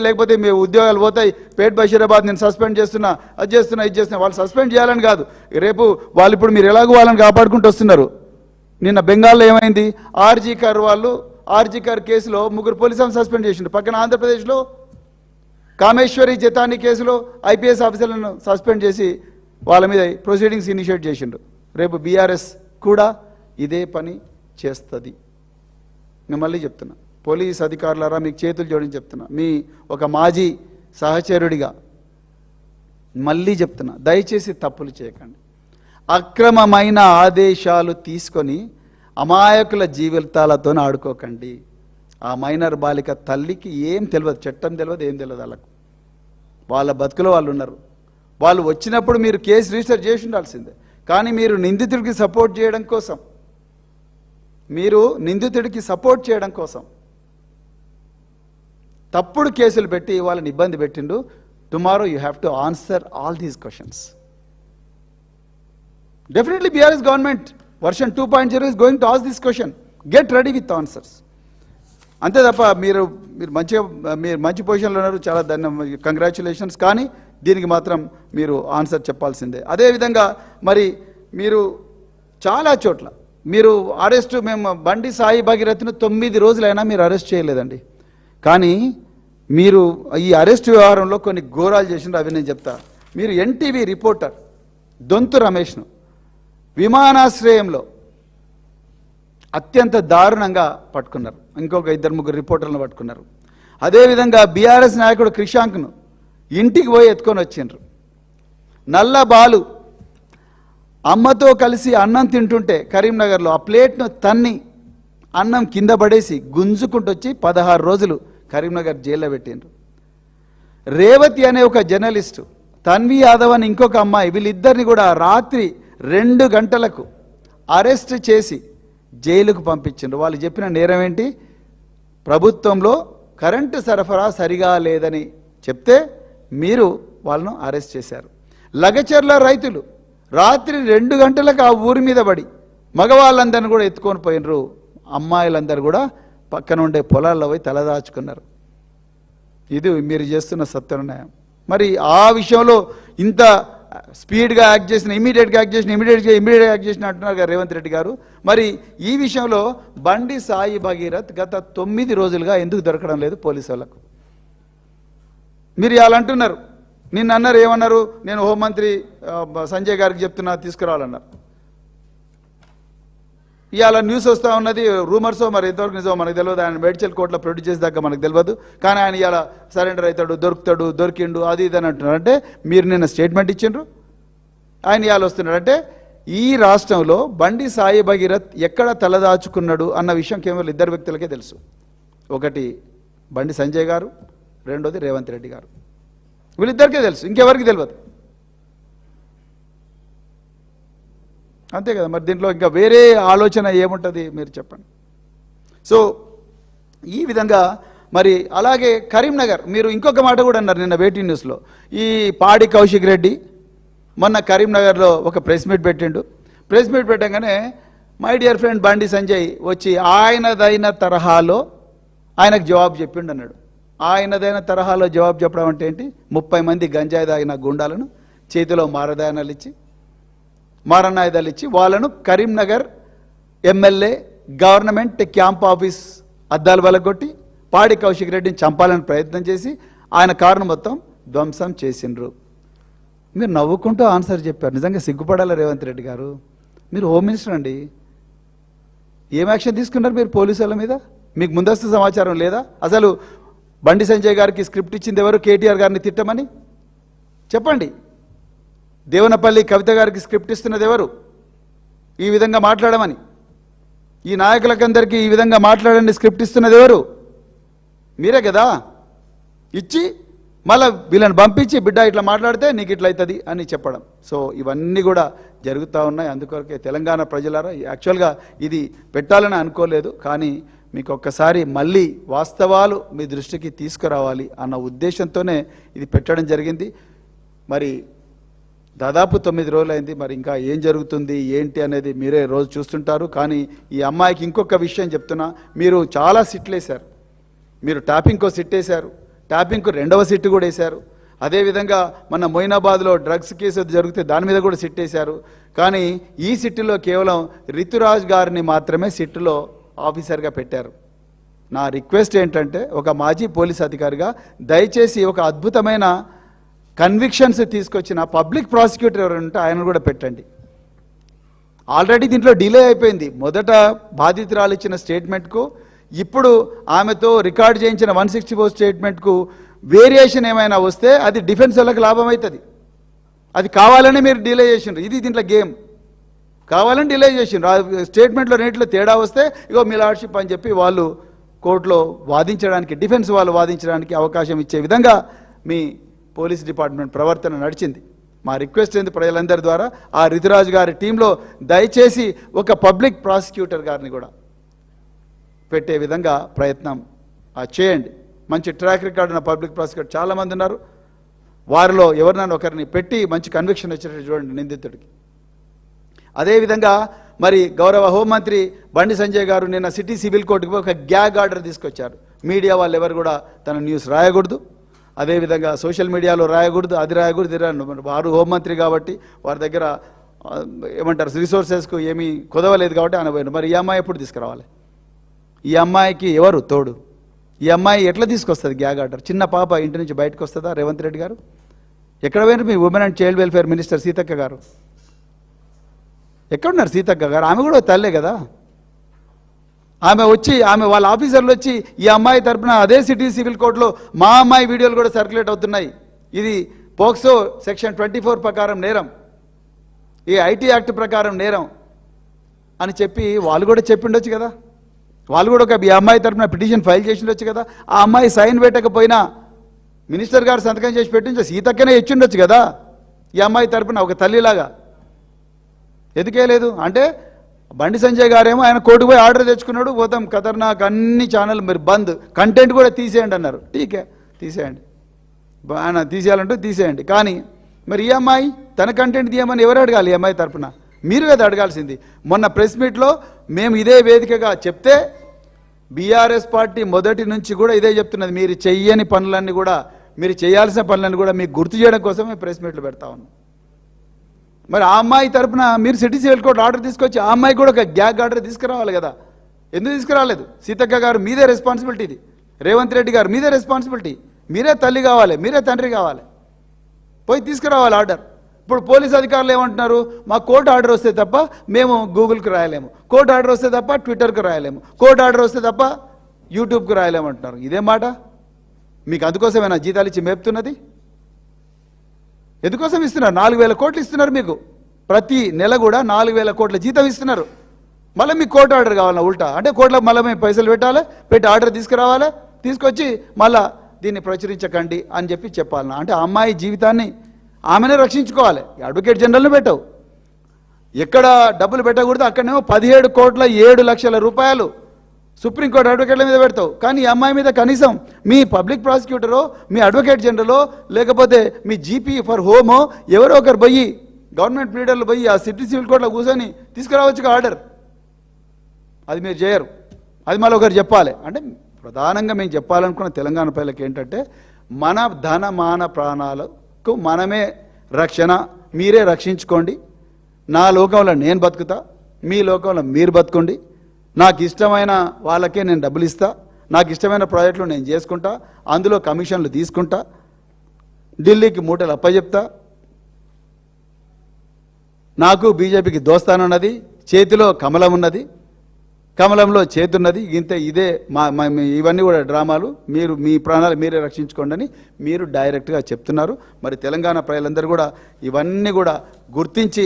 లేకపోతే మీ ఉద్యోగాలు పోతాయి, పేట్ బషీరాబాద్ నేను సస్పెండ్ చేస్తున్నా, అది చేస్తున్నా, ఇది చేస్తున్నా. వాళ్ళు సస్పెండ్ చేయాలని కాదు, రేపు వాళ్ళు ఇప్పుడు మీరు ఎలాగో వాళ్ళని కాపాడుకుంటూ వస్తున్నారు. నిన్న బెంగాల్లో ఏమైంది, ఆర్జీకర్ కేసులో 3 పోలీసులను సస్పెండ్ చేసిండు. పక్కన ఆంధ్రప్రదేశ్లో కామేశ్వరి జతాని కేసులో ఐపీఎస్ ఆఫీసర్లను సస్పెండ్ చేసి వాళ్ళ మీద ప్రొసీడింగ్స్ ఇనిషియేట్ చేసిండు. రేపు బీఆర్ఎస్ కూడా ఇదే పని చేస్తుంది. నేను మళ్ళీ చెప్తున్నా, పోలీస్ అధికారులారా మీకు చేతులు జోడించి చెప్తున్నా, మీ ఒక మాజీ సహచరుడిగా మళ్ళీ చెప్తున్నా, దయచేసి తప్పులు చేయకండి. అక్రమమైన ఆదేశాలు తీసుకొని అమాయకుల జీవితాలతో ఆడుకోకండి. ఆ మైనర్ బాలిక తల్లికి ఏం తెలియదు, చట్టం తెలియదు, ఏం తెలియదు. వాళ్ళ బతుకులో వాళ్ళు ఉన్నారు. వాళ్ళు వచ్చినప్పుడు మీరు కేసు రిజిస్టర్ చేసి ఉండాల్సిందే. కానీ మీరు నిందితుడికి సపోర్ట్ చేయడం కోసం తప్పుడు కేసులు పెట్టి వాళ్ళని ఇబ్బంది పెట్టిండు. Tomorrow you have to answer all these questions. Definitely BRS government version 2.0 is going to ask this question. Get ready with answers. అంతే తప్ప మీరు మంచి పొజిషన్లో ఉన్నారు, చాలా కంగ్రాచులేషన్స్. కానీ దీనికి మాత్రం మీరు ఆన్సర్ చెప్పాల్సిందే. అదేవిధంగా మరి మీరు చాలా చోట్ల మీరు అరెస్టు, మేము బండి సాయి భగీరథ్ను 9 రోజులైనా మీరు అరెస్ట్ చేయలేదండి. కానీ మీరు ఈ అరెస్ట్ వ్యవహారంలో కొన్ని ఘోరాలు చేసిండ్రు, అవి నేను చెప్తా. మీరు ఎన్టీవీ రిపోర్టర్ దొంతు రమేష్ను విమానాశ్రయంలో అత్యంత దారుణంగా పట్టుకున్నారు. ఇంకొక 2-3 రిపోర్టర్లను పట్టుకున్నారు. అదేవిధంగా బీఆర్ఎస్ నాయకుడు క్రిషాంక్ను ఇంటికి పోయి ఎత్తుకొని వచ్చిండ్రు. నల్ల బాలు అమ్మతో కలిసి అన్నం తింటుంటే కరీంనగర్లో ఆ ప్లేట్ను తన్ని అన్నం కింద పడేసి గుంజుకుంటూ వచ్చి 16 రోజులు కరీంనగర్ జైల్లో పెట్టిండ్రు. రేవతి అనే ఒక జర్నలిస్టు, తన్వి యాదవ్ అని ఇంకొక అమ్మాయి, వీళ్ళిద్దరిని కూడా రాత్రి 2 గంటలకు అరెస్ట్ చేసి జైలుకు పంపించిండ్రు. వాళ్ళు చెప్పిన నేరం ఏంటి? ప్రభుత్వంలో కరెంటు సరఫరా సరిగా లేదని చెప్తే మీరు వాళ్ళను అరెస్ట్ చేశారు. లగచర్ల రైతులు రాత్రి 2 గంటలకు ఆ ఊరి మీద పడి మగవాళ్ళందరినీ కూడా ఎత్తుకొని పోయినరు. అమ్మాయిలందరూ కూడా పక్కన ఉండే పొలాల్లో పోయి తలదాచుకున్నారు. ఇది మీరు చేస్తున్న సత్యన్యాయం. మరి ఆ విషయంలో ఇంత స్పీడ్గా యాక్ట్ చేసిన, ఇమీడియట్గా యాక్ట్ చేసిన అంటున్నారు కదా రేవంత్ రెడ్డి గారు. మరి ఈ విషయంలో బండి సాయి భగీరథ్ గత 9 రోజులుగా ఎందుకు దొరకడం లేదు పోలీసు వాళ్ళకు? మీరు ఇలా అంటున్నారు. నిన్న అన్నారు, ఏమన్నారు? నేను హోంమంత్రి సంజయ్ గారికి చెప్తున్నా తీసుకురావాలన్నారు. ఇవాళ న్యూస్ వస్తూ ఉన్నది, రూమర్సో మరి ఎంతవరకు నిజమో మనకు తెలియదు. ఆయన మేడ్చల్ కోర్టులో ప్రొడ్యూస్ చేసేదాకా మనకు తెలియదు. కానీ ఆయన ఇవాళ సరెండర్ అవుతాడు, దొరికిండు, అది ఇది అని అంటున్నారు. అంటే మీరు నిన్న స్టేట్మెంట్ ఇచ్చిండ్రు, ఆయన ఇవాళ వస్తున్నాడు. అంటే ఈ రాష్ట్రంలో బండి సాయి భగీరథ్ ఎక్కడ తలదాచుకున్నాడు అన్న విషయం కేవలం 2 వ్యక్తులకే తెలుసు. ఒకటి బండి సంజయ్ గారు, రెండోది రేవంత్ రెడ్డి గారు. వీళ్ళిద్దరికే తెలుసు, ఇంకెవరికి తెలియదు. అంతే కదా. మరి దీంట్లో ఇంకా వేరే ఆలోచన ఏముంటుంది మీరు చెప్పండి. సో ఈ విధంగా మరి అలాగే కరీంనగర్, మీరు ఇంకొక మాట కూడా అన్నారు నిన్న వేటీ న్యూస్లో. ఈ పాడి కౌశిక్ రెడ్డి మొన్న కరీంనగర్లో ఒక ప్రెస్ మీట్ పెట్టిండు. ప్రెస్ మీట్ పెట్టగానే my dear friend Bandi Sanjay వచ్చి ఆయనదైన తరహాలో ఆయనకు జవాబు చెప్పిండు అన్నాడు. ఆయనదైన తరహాలో జవాబు చెప్పడం అంటే ఏంటి? 30 మంది గంజాయి తాగిన గుండాలను చేతిలో మారణాయుధాలు ఇచ్చి వాళ్ళను Karimnagar MLA government camp office అద్దాలు బలగొట్టి పాడి కౌశిక్ రెడ్డిని చంపాలని ప్రయత్నం చేసి ఆయన కారును మొత్తం ధ్వంసం చేసిండ్రు. మీరు నవ్వుకుంటూ ఆన్సర్ చెప్పారు. నిజంగా సిగ్గుపడాలి రేవంత్ రెడ్డి గారు. మీరు హోమ్ మినిస్టర్ అండి. ఏం యాక్షన్ తీసుకున్నారు మీరు పోలీసుల మీద? మీకు ముందస్తు సమాచారం లేదా? అసలు బండి సంజయ్ గారికి స్క్రిప్ట్ ఇచ్చింది ఎవరు? కేటీఆర్ గారిని తిట్టమని చెప్పండి. దేవనపల్లి కవిత గారికి స్క్రిప్ట్ ఇస్తున్నది ఎవరు? ఈ విధంగా మాట్లాడమని. ఈ నాయకులకందరికీ ఈ విధంగా మాట్లాడండి స్క్రిప్ట్ ఇస్తున్నది ఎవరు? మీరే కదా. ఇచ్చి మళ్ళీ వీళ్ళని పంపించి బిడ్డ ఇట్లా మాట్లాడితే నీకు ఇట్లా అవుతుంది అని చెప్పడం. సో ఇవన్నీ కూడా జరుగుతూ ఉన్నాయి. అందుకొరకే తెలంగాణ ప్రజలారా, యాక్చువల్గా ఇది పెట్టాలని అనుకోలేదు, కానీ మీకు ఒక్కసారి మళ్ళీ వాస్తవాలు మీ దృష్టికి తీసుకురావాలి అన్న ఉద్దేశంతోనే ఇది పెట్టడం జరిగింది. మరి దాదాపు 9 రోజులైంది. మరి ఇంకా ఏం జరుగుతుంది ఏంటి అనేది మీరే రోజు చూస్తుంటారు. కానీ ఈ అమ్మాయికి ఇంకొక విషయం చెప్తున్నా. మీరు చాలా సిట్లు వేశారు. మీరు టాపింగ్కో సిట్ వేశారు, ట్యాపింగ్కు 2వ సిట్టు కూడా వేశారు. అదేవిధంగా మన మొయినాబాద్లో డ్రగ్స్ కేసు జరిగితే దాని మీద కూడా సిట్ వేశారు. కానీ ఈ సిట్టులో కేవలం రితురాజ్ గారిని మాత్రమే సిట్టులో ఆఫీసర్గా పెట్టారు. నా రిక్వెస్ట్ ఏంటంటే ఒక మాజీ పోలీస్ అధికారిగా దయచేసి ఒక అద్భుతమైన కన్విక్షన్స్ తీసుకొచ్చిన పబ్లిక్ ప్రాసిక్యూటర్ ఎవరు ఉంటే ఆయన కూడా పెట్టండి. ఆల్రెడీ దీంట్లో డిలే అయిపోయింది. మొదట బాధితురాలు ఇచ్చిన స్టేట్మెంట్కు ఇప్పుడు ఆమెతో రికార్డ్ చేయించిన 164 స్టేట్మెంట్కు వేరియేషన్ ఏమైనా వస్తే అది డిఫెన్స్ వాళ్ళకి లాభం అవుతుంది. అది కావాలని మీరు డిలే చేసిండ్రు. ఇది దీంట్లో గేమ్. కావాలని డిలే చేసిండ్రు. స్టేట్మెంట్లో రేట్లో తేడా వస్తే ఇగో మీ లార్డ్షిప్ అని చెప్పి వాళ్ళు కోర్టులో వాదించడానికి, డిఫెన్స్ వాళ్ళు వాదించడానికి అవకాశం ఇచ్చే విధంగా మీ పోలీస్ డిపార్ట్మెంట్ ప్రవర్తన నడిచింది. మా రిక్వెస్ట్ ఏంది ప్రజలందరి ద్వారా ఆ రితురాజ్ గారి టీంలో దయచేసి ఒక పబ్లిక్ ప్రాసిక్యూటర్ గారిని కూడా పెట్టే విధంగా ప్రయత్నం చేయండి. మంచి ట్రాక్ రికార్డ్ ఉన్న పబ్లిక్ ప్రాసిక్యూటర్ చాలామంది ఉన్నారు. వారిలో ఎవరినైనా ఒకరిని పెట్టి మంచి కన్విక్షన్ వచ్చేటట్టు చూడండి నిందితుడికి. అదేవిధంగా మరి గౌరవ హోంమంత్రి బండి సంజయ్ గారు నిన్న సిటీ సివిల్ కోర్టుకు ఒక గ్యాగ్ ఆర్డర్ తీసుకొచ్చారు. మీడియా వాళ్ళు ఎవరు కూడా తన న్యూస్ రాయకూడదు, అదేవిధంగా సోషల్ మీడియాలో రాయకూడదు, అది రాయకూడదు. వారు హోంమంత్రి కాబట్టి వారి దగ్గర ఏమంటారు రిసోర్సెస్కు ఏమీ కుదవలేదు కాబట్టి ఆయన పోయినారు. మరి ఈ అమ్మాయి ఎప్పుడు తీసుకురావాలి? ఈ అమ్మాయికి ఎవరు తోడు? ఈ అమ్మాయి ఎట్లా తీసుకొస్తుంది గ్యాగ్ ఆర్డర్? చిన్న పాప ఇంటి నుంచి బయటకు వస్తుందా? రేవంత్ రెడ్డి గారు ఎక్కడ పోయినారు? మీ women and child welfare minister Seethakka గారు ఎక్కడున్నారు? సీతక్క గారు ఆమె కూడా తల్లే కదా. ఆమె వాళ్ళ ఆఫీసర్లు వచ్చి ఈ అమ్మాయి తరపున అదే సిటీ సివిల్ కోర్టులో మా అమ్మాయి వీడియోలు కూడా సర్క్యులేట్ అవుతున్నాయి. ఇది పోక్సో సెక్షన్ 24 ప్రకారం నేరం, ఈ ఐటీ యాక్ట్ ప్రకారం నేరం అని చెప్పి వాళ్ళు కూడా చెప్పిండొచ్చు కదా. వాళ్ళు కూడా ఒక ఈ అమ్మాయి తరపున పిటిషన్ ఫైల్ చేసిండొచ్చు కదా. ఆ అమ్మాయి సైన్ పెట్టకపోయినా మినిస్టర్ గారు సంతకం చేసి పెట్టించు సీతక్కనే ఇచ్చిండొచ్చు కదా ఈ అమ్మాయి తరపున ఒక తల్లిలాగా. ఎందుకేలేదు అంటే బండి సంజయ్ గారేమో ఆయన కోర్టుకు పోయి ఆర్డర్ తెచ్చుకున్నాడు, పోతాం ఖతర్నాక్ అన్ని ఛానల్ మీరు బంద్, కంటెంట్ కూడా తీసేయండి అన్నారు. ఠీకే తీసేయండి, ఆయన తీసేయాలంటే తీసేయండి. కానీ మరి ఈ అమ్మాయి తన కంటెంట్ తీయమని ఎవరు అడగాలి? ఈ అమ్మాయి తరపున మీరు కదా అడగాల్సింది. మొన్న ప్రెస్ మీట్లో మేము ఇదే వేదికగా చెప్తే బీఆర్ఎస్ పార్టీ మొదటి నుంచి కూడా ఇదే చెప్తున్నది. మీరు చెయ్యని పనులన్నీ కూడా, మీరు చేయాల్సిన పనులన్నీ కూడా మీకు గుర్తు చేయడం కోసమే ప్రెస్ మీట్లు పెడతా ఉన్నాం. మరి ఆ అమ్మాయి తరపున మీరు సిటీ సివిల్ కోర్టు ఆర్డర్ తీసుకొచ్చి ఆ అమ్మాయి కూడా ఒక గ్యాగ్ ఆర్డర్ తీసుకురావాలి కదా. ఎందుకు తీసుకురాలేదు? సీతక్క గారు మీదే రెస్పాన్సిబిలిటీ, ఇది రేవంత్ రెడ్డి గారు మీదే రెస్పాన్సిబిలిటీ. మీరే తల్లి కావాలి, మీరే తండ్రి కావాలి, పోయి తీసుకురావాలి ఆర్డర్. ఇప్పుడు పోలీస్ అధికారులు ఏమంటున్నారు? మా కోర్టు ఆర్డర్ వస్తే తప్ప మేము గూగుల్కి రాయలేము, కోర్టు ఆర్డర్ వస్తే తప్ప ట్విట్టర్కి రాయలేము, కోర్టు ఆర్డర్ వస్తే తప్ప యూట్యూబ్కి రాయలేము అంటున్నారు. ఇదే మాట మీకు అందుకోసమేనా జీతాలు ఇచ్చి మేపుతున్నది? ఎందుకోసం ఇస్తున్నారు? 4,000 కోట్లు ఇస్తున్నారు మీకు, ప్రతి నెల కూడా 4,000 కోట్ల జీతం ఇస్తున్నారు. మళ్ళీ మీకు కోర్టు ఆర్డర్ కావాలన్నా ఉల్టా? అంటే కోర్టులో మళ్ళీ మేము పైసలు పెట్టాలి, పెట్టి ఆర్డర్ తీసుకురావాలి, తీసుకొచ్చి మళ్ళా దీన్ని ప్రచురించకండి అని చెప్పి చెప్పాలన్నా? అంటే ఆ అమ్మాయి జీవితాన్ని ఆమెనే రక్షించుకోవాలి. అడ్వకేట్ జనరల్ని పెట్టవు, ఎక్కడ డబ్బులు పెట్టకూడదు అక్కడనేమో 17 కోట్ల 7 లక్షల రూపాయలు సుప్రీంకోర్టు అడ్వకేట్ల మీద పెడతావు. కానీ ఈ అమ్మాయి మీద కనీసం మీ పబ్లిక్ ప్రాసిక్యూటరో, మీ అడ్వకేట్ జనరలో, లేకపోతే మీ జీపీ ఫర్ హోమో ఎవరో ఒకరు పోయి గవర్నమెంట్ లీడర్లు పోయి ఆ సిటీ సివిల్ కోర్టులో కూర్చొని తీసుకురావచ్చు ఆర్డర్. అది మీరు చేయరు, అది మళ్ళీ ఒకరు చెప్పాలి. అంటే ప్రధానంగా మేము చెప్పాలనుకున్న తెలంగాణ ప్రజలకు ఏంటంటే మన ధన మాన ప్రాణాలకు మనమే రక్షణ, మీరే రక్షించుకోండి. నా లోకంలో నేను బతుకుతా, మీ లోకంలో మీరు బతుకోండి. నాకు ఇష్టమైన వాళ్ళకే నేను డబ్బులు ఇస్తా, నాకు ఇష్టమైన ప్రాజెక్టులు నేను చేసుకుంటా, అందులో కమిషన్లు తీసుకుంటా, ఢిల్లీకి మూటలు అప్పచెప్తా. నాకు బీజేపీకి దోస్తానున్నది, చేతిలో కమలం ఉన్నది, కమలంలో చేతున్నది, ఇంత ఇదే ఇవన్నీ కూడా డ్రామాలు, మీరు మీ ప్రాణాలు మీరే రక్షించుకోండి అని మీరు డైరెక్ట్గా చెప్తున్నారు. మరి తెలంగాణ ప్రజలందరూ కూడా ఇవన్నీ కూడా గుర్తించి